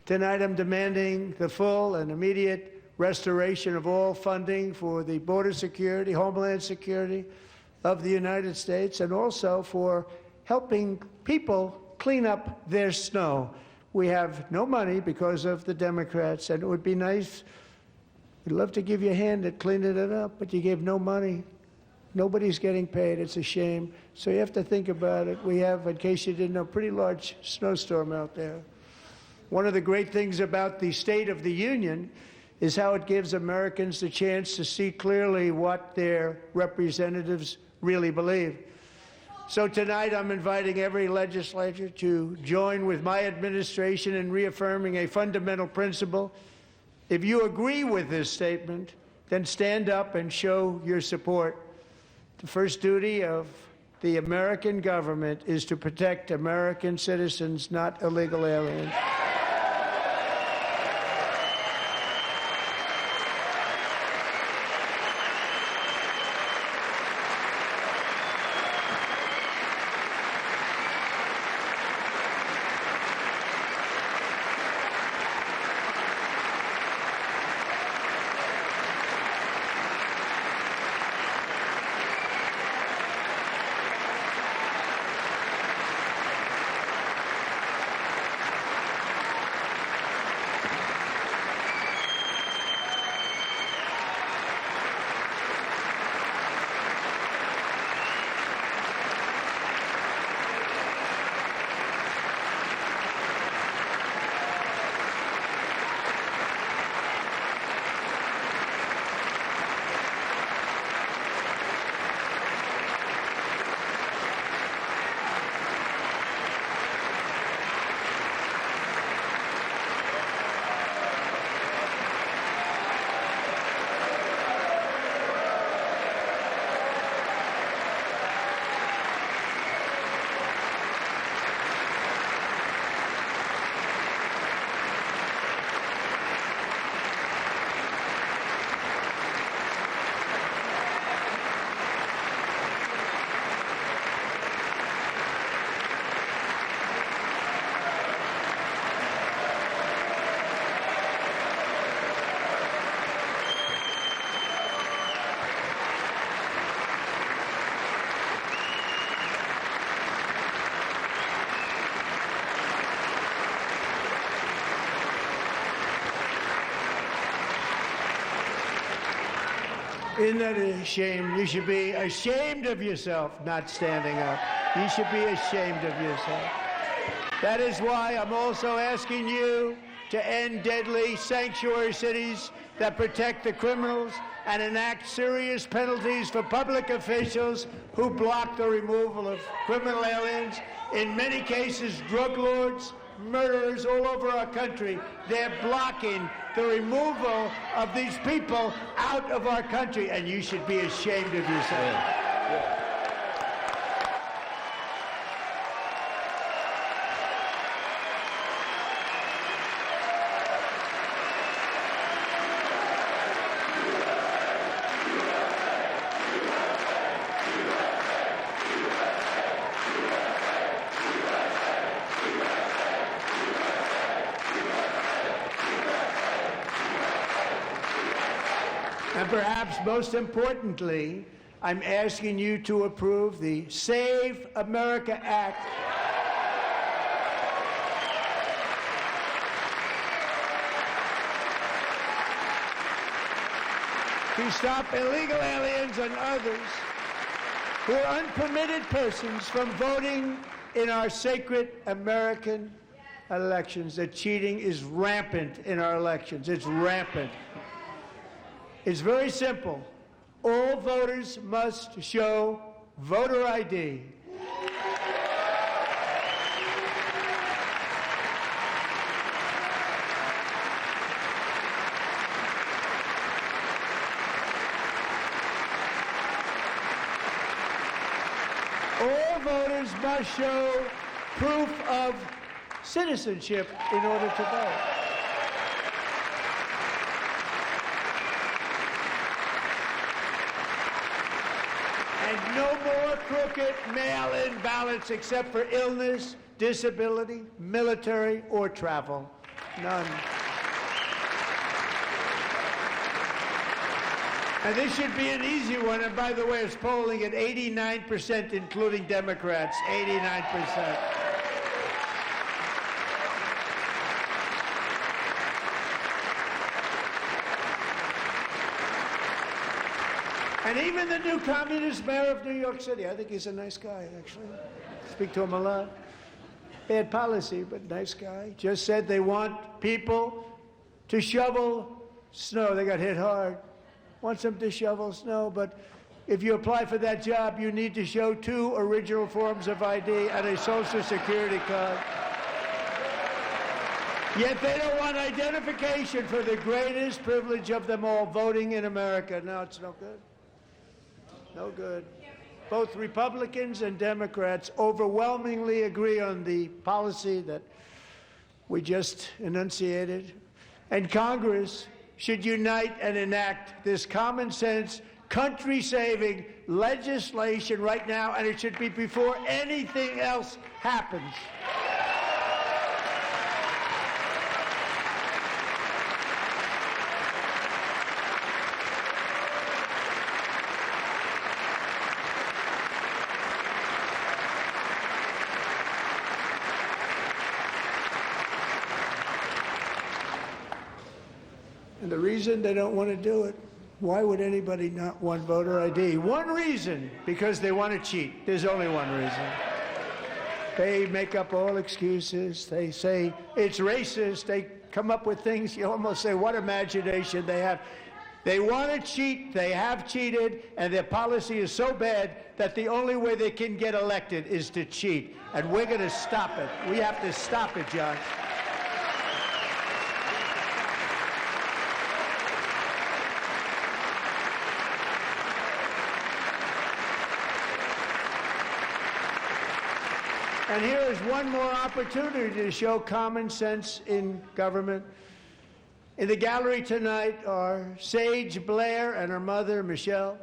Tonight I'm demanding the full and immediate restoration of all funding for the border security, homeland security of the United States, and also for helping people clean up their snow. We have no money because of the Democrats, and it would be nice, we'd love to give you a hand at cleaning it up, but you gave no money. Nobody's getting paid. It's a shame. So you have to think about it. We have, in case you didn't know, a pretty large snowstorm out there. One of the great things about the State of the Union is how it gives Americans the chance to see clearly what their representatives really believe. So tonight I'm inviting every legislator to join with my administration in reaffirming a fundamental principle. If you agree with this statement, then stand up and show your support. The first duty of the American government is to protect American citizens, not illegal aliens. Isn't that a shame? You should be ashamed of yourself not standing up. You should be ashamed of yourself. That is why I'm also asking you to end deadly sanctuary cities that protect the criminals and enact serious penalties for public officials who block the removal of criminal aliens. In many cases, drug lords, murderers all over our country, they're blocking the removal of these people out of our country, and you should be ashamed of yourself. And perhaps most importantly, I'm asking you to approve the Save America Act. To stop illegal aliens and others who are unpermitted persons from voting in our sacred American elections. The cheating is rampant in our elections. It's rampant. It's very simple. All voters must show voter ID. All voters must show proof of citizenship in order to vote. And no more crooked mail-in ballots except for illness, disability, military, or travel. None. And this should be an easy one. And by the way, it's polling at 89%, including Democrats. 89%. And even the new communist mayor of New York City, I think he's a nice guy, actually. Speak to him a lot. Bad policy, but nice guy. Just said they want people to shovel snow. They got hit hard. Wants them to shovel snow, but if you apply for that job, you need to show 2 original forms of ID and a Social Security card. Yet they don't want identification for the greatest privilege of them all, voting in America. No, it's no good. No good. Both Republicans and Democrats overwhelmingly agree on the policy that we just enunciated. And Congress should unite and enact this common sense, country-saving legislation right now, and it should be before anything else happens. And the reason they don't want to do it, why would anybody not want voter ID? One reason, because they want to cheat. There's only one reason. They make up all excuses. They say it's racist. They come up with things. You almost say, what imagination they have. They want to cheat. They have cheated. And their policy is so bad that the only way they can get elected is to cheat. And we're going to stop it. We have to stop it, John. And here is one more opportunity to show common sense in government. In the gallery tonight are Sage Blair and her mother, Michelle.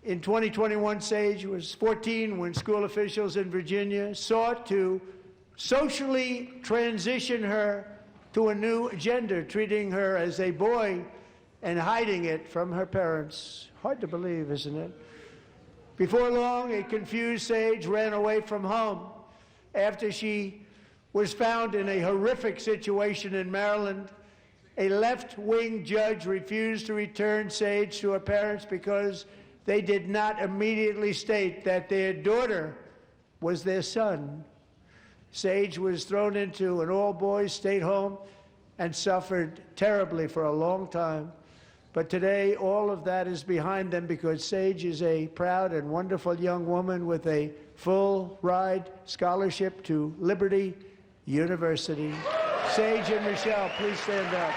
In 2021, Sage was 14 when school officials in Virginia sought to socially transition her to a new gender, treating her as a boy and hiding it from her parents. Hard to believe, isn't it? Before long, a confused Sage ran away from home after she was found in a horrific situation in Maryland. A left-wing judge refused to return Sage to her parents because they did not immediately state that their daughter was their son. Sage was thrown into an all-boys state home and suffered terribly for a long time. But today, all of that is behind them because Sage is a proud and wonderful young woman with a full-ride scholarship to Liberty University. Sage and Michelle, please stand up.